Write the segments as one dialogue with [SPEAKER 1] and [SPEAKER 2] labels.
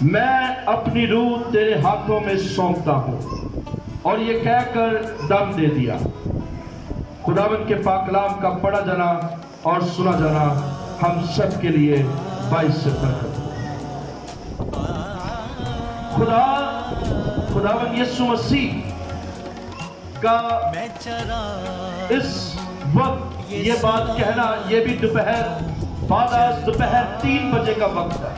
[SPEAKER 1] میں اپنی روح تیرے ہاتھوں میں سونپتا ہوں، اور یہ کہہ کر دم دے دیا۔ خداوند کے پاک کلام کا پڑھا جانا اور سنا جانا ہم سب کے لیے باعث برکت ہو۔ خداوند یسوع مسیح کا اس وقت یہ بات کہنا، یہ بھی بعد از دوپہر 3 بجے کا وقت ہے۔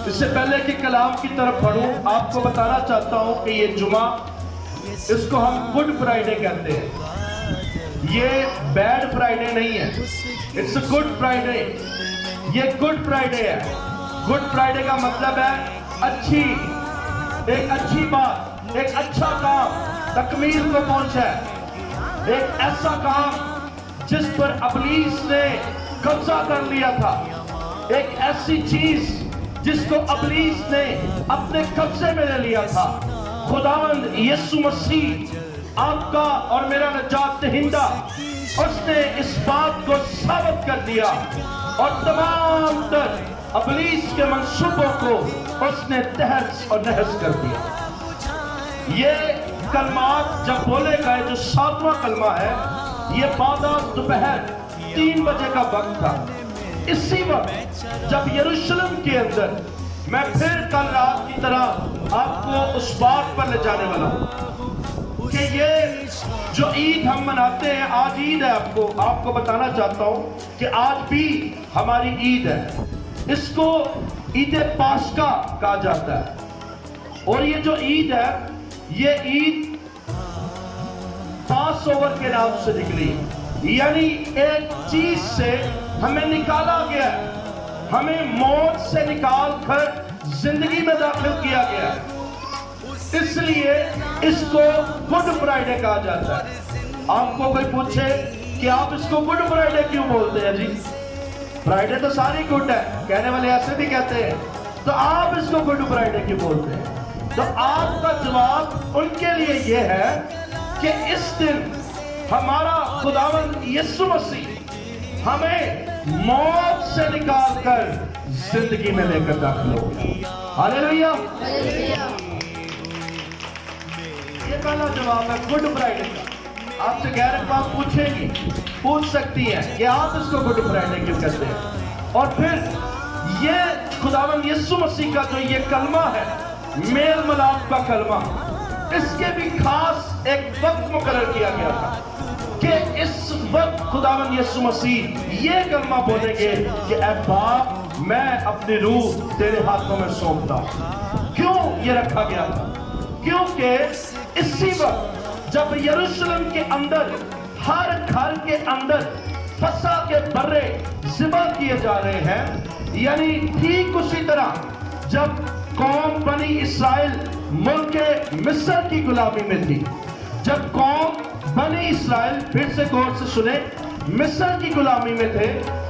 [SPEAKER 1] اس سے پہلے کہ کلام کی طرف بڑھوں، آپ کو بتانا چاہتا ہوں کہ یہ جمعہ، اس کو ہم گڈ فرائیڈے کہتے ہیں۔ یہ بیڈ فرائیڈے نہیں ہے، اٹس اے گڈ فرائیڈے۔ یہ گڈ فرائیڈے ہے۔ گڈ فرائیڈے کا مطلب ہے ایک اچھی بات، ایک اچھا کام تکمیل کو پہنچا ہے، ایک ایسا کام جس پر ابلیس نے قبضہ کر لیا تھا، ایک ایسی چیز جس کو ابلیس نے اپنے قبضے میں لے لیا تھا۔ خداوند یسوع مسیح آپ کا اور میرا نجات دہندہ، اس نے اس بات کو ثابت کر دیا اور تمام تر ابلیس کے منصوبوں کو اس نے تہس اور نہس کر دیا۔ یہ کلمات جب بولے گئے، جو 7واں کلمہ ہے، یہ بعد از دوپہر 3 بجے کا وقت تھا۔ اسی وقت جب یروشلم کے اندر، میں پھر کل رات کی طرح آپ کو اس بات پر لے جانے والا ہوں کہ یہ جو عید ہم مناتے ہیں، آج عید ہے، آپ کو بتانا چاہتا ہوں کہ آج بھی ہماری عید ہے۔ اس کو عید پاسکا کہا جاتا ہے، اور یہ جو عید ہے، یہ عید پاس اوور کے نام سے نکلی، یعنی ایک چیز سے ہمیں نکالا گیا، ہمیں موت سے نکال کر زندگی میں داخل کیا گیا، اس لیے اس کو گڈ فرائیڈے کہا جاتا ہے۔ آپ کو کوئی پوچھے کہ آپ اس کو گڈ فرائیڈے کیوں بولتے ہیں؟ جی فرائیڈے تو ساری گڈ ہے، کہنے والے ایسے بھی کہتے ہیں، تو آپ اس کو گڈ فرائیڈے کیوں بولتے ہیں؟ تو آپ کا جواب ان کے لیے یہ ہے کہ اس دن ہمارا خداوند یسوع مسیح ہمیں موت سے نکال کر زندگی میں لے کر داخل ہو گیا۔ ہاللیلویہ۔ یہ پہلا جواب ہے گڈ فرائیڈے کا۔ آپ سے غیر بات پوچھ سکتی ہیں کہ آپ اس کو گڈ فرائیڈے کیوں کہتے ہیں؟ اور پھر یہ خداوند یسوع مسیح کا جو یہ کلمہ ہے، میل ملاپ کا کلمہ، اس کے بھی خاص ایک وقت مقرر کیا گیا تھا کہ اس وقت خداوند یسوع مسیح یہ کلمہ بولیں گے کہ اے باپ، میں اپنی روح تیرے ہاتھوں میں سونپتا ہوں۔ کیوں یہ رکھا گیا تھا؟ کیونکہ اسی وقت جب یروشلم کے اندر، ہر گھر کے اندر فسح کے برے ذبح کیے جا رہے ہیں، یعنی ٹھیک اسی طرح جب قوم بنی اسرائیل ملک مصر کی غلامی میں تھی، جب قوم بنی اسرائیل، پھر سے غور سے سنیں، مصر کی غلامی میں تھے،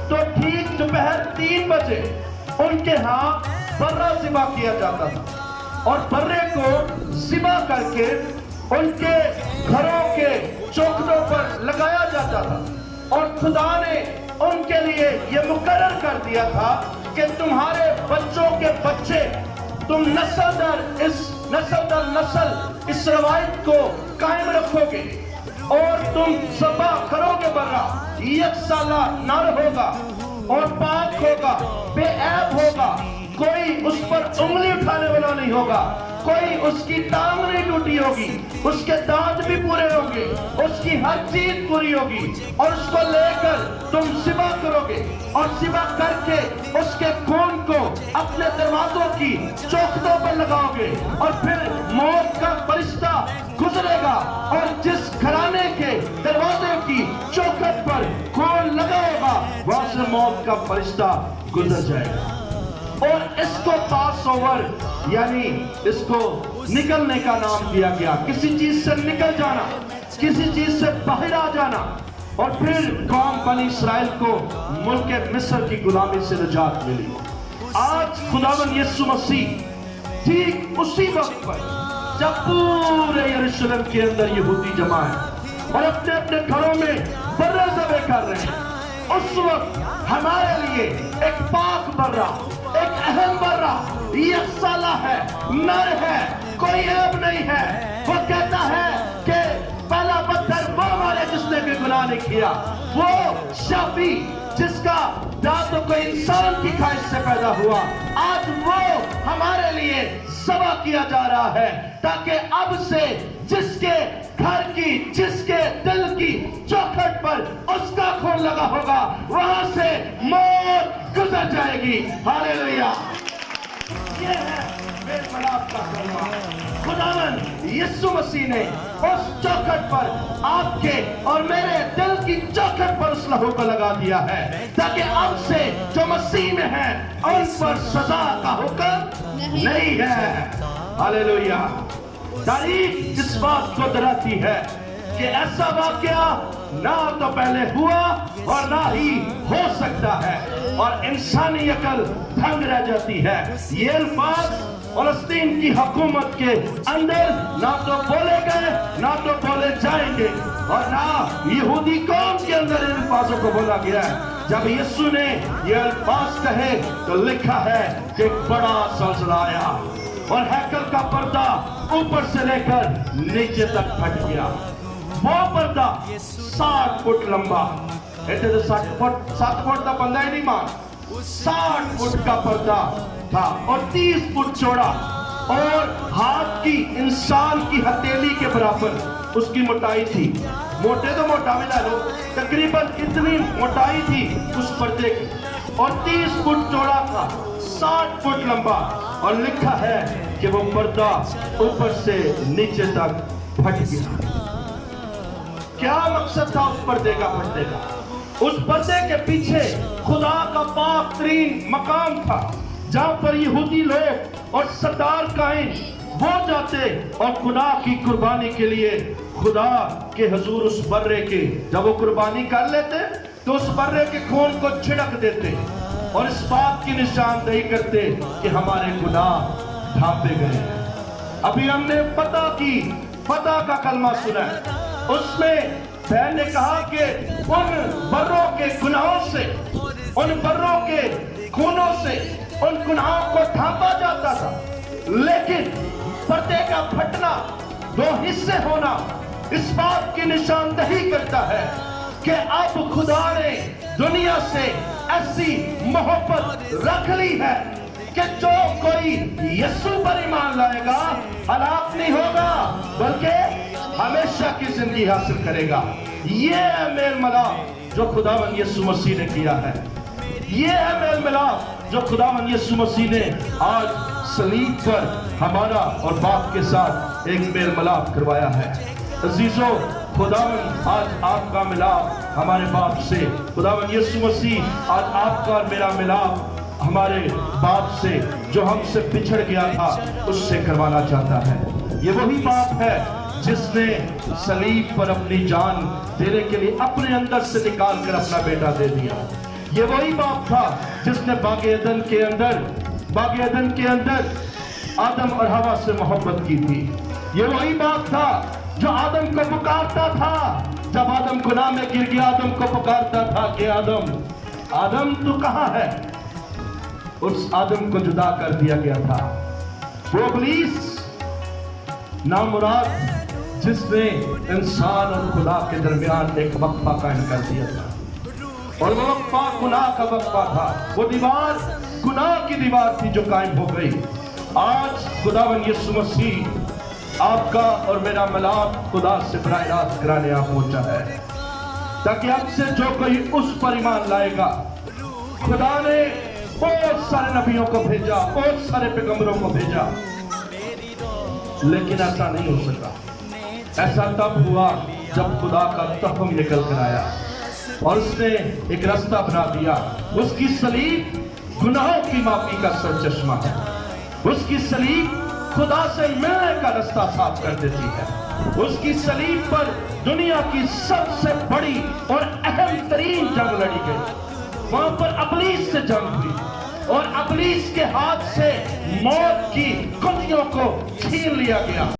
[SPEAKER 1] تو ٹھیک دوپہر 3 بجے ان کے ہاں برہ ذبح کیا جاتا تھا، اور برے کو ذبح کر کے ان کے گھروں کے چوکھٹوں پر لگایا جاتا تھا، اور خدا نے ان کے لیے یہ مقرر کر دیا تھا کہ تمہارے بچوں کے بچے، تم نسل در نسل اس روایت کو قائم رکھو گے، اور تم ذبح کرو گے برہ، یک سالہ نر ہوگا اور پاک ہوگا، بے عیب ہوگا، کوئی اس پر انگلی اٹھانے والا نہیں ہوگا، کوئی اس کی ٹانگ نہیں ٹوٹی ہوگی، اس کے دانت بھی پورے ہوں گے، اس کی ہر چیز پوری ہوگی، اور اس کو لے کر تم ذبح کرو گے، اور ذبح کر کے اس کے خون کو اپنے دروازوں کی چوکھٹوں پر لگاؤ گے، اور پھر موت کا فرشتہ گزرے گا اور جس گھرانے کے دروازے کی چوکھٹ پر خون لگا ہوگا، وہاں سے موت کا فرشتہ گزر جائے گا۔ اور اس کو پاس اوور، یعنی اس کو نکلنے کا نام دیا گیا، کسی چیز سے نکل جانا، کسی چیز سے باہر آ جانا، اور پھر قوم بنی اسرائیل کو ملک مصر کی غلامی سے نجات ملی۔ آج خداوند یسوع مسیح ٹھیک اسی وقت پر جب پورے یروشلم کے اندر یہودی جمع ہیں اور اپنے اپنے گھروں میں برے ذبح کر رہے ہیں، اس وقت ہمارے لیے ایک پاک برہ، ایک اہم برہ یہ साला है, नर है, कोई ऐब नहीं है। वो कहता है कि पहला पत्थर वो मारे जिसने भी गुनाह नहीं किया। वो शाफी जिसका ना तो कोई इंसान की ख्वाहिश से पैदा हुआ, आज वो हमारे लिए ज़बह किया जा रहा है, ताकि अब से जिसके घर की, जिसके दिल की चौखट पर उसका खून लगा होगा, वहां से मौत गुजर जाएगी। हालेलुया। ये है मेलमिलाप का कलमा। खुदावंद यीशु मसीह ने उस चौखट पर, आपके और मेरे दिल की चौखट पर उस लहू को लगा दिया है, ताकि अब से जो मसीह में है उन पर सजा का हुक्म नहीं है। हालेलुया। तारीख इस बात को डराती है कि ऐसा वाकया ना तो पहले हुआ और ना ही हो सकता है, और इंसानी अकल दंग रह जाती है। ये अल्फाज फलस्तीन की हुकूमत के अंदर ना तो बोले गए, ना तो बोले जाएंगे, और ना यहूदी कौम के अंदर इन अल्फाजों को बोला गया है। जब यीशु ने ये अल्फाज कहे तो लिखा है कि एक बड़ा ज़लज़ला आया और हैकल का पर्दा ऊपर से लेकर नीचे तक फट गया। वो पर्दा 60 फुट लंबा, ऐसे तो 7 फुट का बंदा ही नहीं मान, 60 फुट का पर्दा था और 30 फुट चौड़ा, और हाथ की, इंसान की हथेली के बराबर उसकी मोटाई थी। मोटे तो मोटा मिला लो, तकरीबन इतनी मोटाई थी उस पर्दे की, और 30 फुट चौड़ा था, 60 फुट लंबा, और लिखा है कि वो पर्दा ऊपर से नीचे तक फट गया। क्या मकसद था उस पर्दे का फटने का? उस पर्दे के पीछे खुदा का पाक तरीन मकाम था, जहां पर यहूदी लोग और सरदार कायन वो जाते और खुदा की कुर्बानी के लिए खुदा के हुजूर उस बर्रे के, जब वो कुर्बानी कर लेते तो उस बर्रे के खून को छिड़क देते और इस बात की निशानदेही करते कि हमारे गुनाह ढांपे गए हैं। अभी हमने पता का कलमा सुना है, उसमें बहन ने कहा कि उन बर्रों के गुनाहों से, उन बर्रों के खूनों से उन गुनाहों को ढांपा जाता था, लेकिन पर्दे का फटना, 2 हिस्से होना, इस बात की निशानदेही करता है कि अब खुदा ने दुनिया से ऐसी मोहब्बत रख ली है कि जो कोई यीशु पर ईमान लाएगा हलाक नहीं होगा, बल्कि हमेशा की जिंदगी हासिल करेगा। ये है मेल मिलाप जो खुदावंद यीशु मसीह ने किया है। ये है मेल मिलाप जो खुदावंद यीशु मसीह ने आज सलीब पर हमारा और बाप के साथ एक मेल मिलाप करवाया है। अजीजों, खुदावंद आज आपका मिलाप हमारे बाप से, खुदावंद यीशु मसीह आज आपका और मेरा मिलाप हमारे बाप से, जो हमसे बिछड़ गया था, उससे करवाना चाहता है। ये वही बाप है जिसने सलीब पर अपनी जान देने के लिए अपने अंदर से निकाल कर अपना बेटा दे दिया। ये वही बाप था जिसने बागे एदन के अंदर आदम और हवा से मोहब्बत की थी। ये वही बाप था जो आदम को पुकारता था, जब आदम गुनाह में गिर गया, आदम को पुकारता था कि आदम तू कहाँ है? उस आदम को जुदा कर दिया गया था। वो इब्लीस नामुराद जिसने इंसान और खुदा के दरमियान एक वक्फा कायम कर दिया था, और वो वक्फा गुनाह का वक्फा था। वो दीवार गुनाह की दीवार थी जो कायम हो गई। आज खुदावंद यीशु मसीह आपका और मेरा मिलाप खुदा से बराह रास्त कराने आप पहुंचा है, ताकि आपसे जो कोई उस पर ईमान लाएगा, खुदा ने बहुत सारे नबियों को भेजा, बहुत सारे पैगंबरों को भेजा, लेकिन ऐसा नहीं हो सका। ऐसा तब हुआ जब खुदा का तहम निकल कर आया और उसने एक रास्ता बना दिया। उसकी सलीब गुनाहों की माफी का सरचश्मा है। उसकी सलीब खुदा से मिलने का रास्ता साफ कर देती है। उसकी सलीब पर दुनिया की सबसे बड़ी और अहम तरीन जंग लड़ी गई। वहां पर अबलीस से जंग हुई और अबलीस के हाथ से मौत की कुंजियों को छीन लिया गया।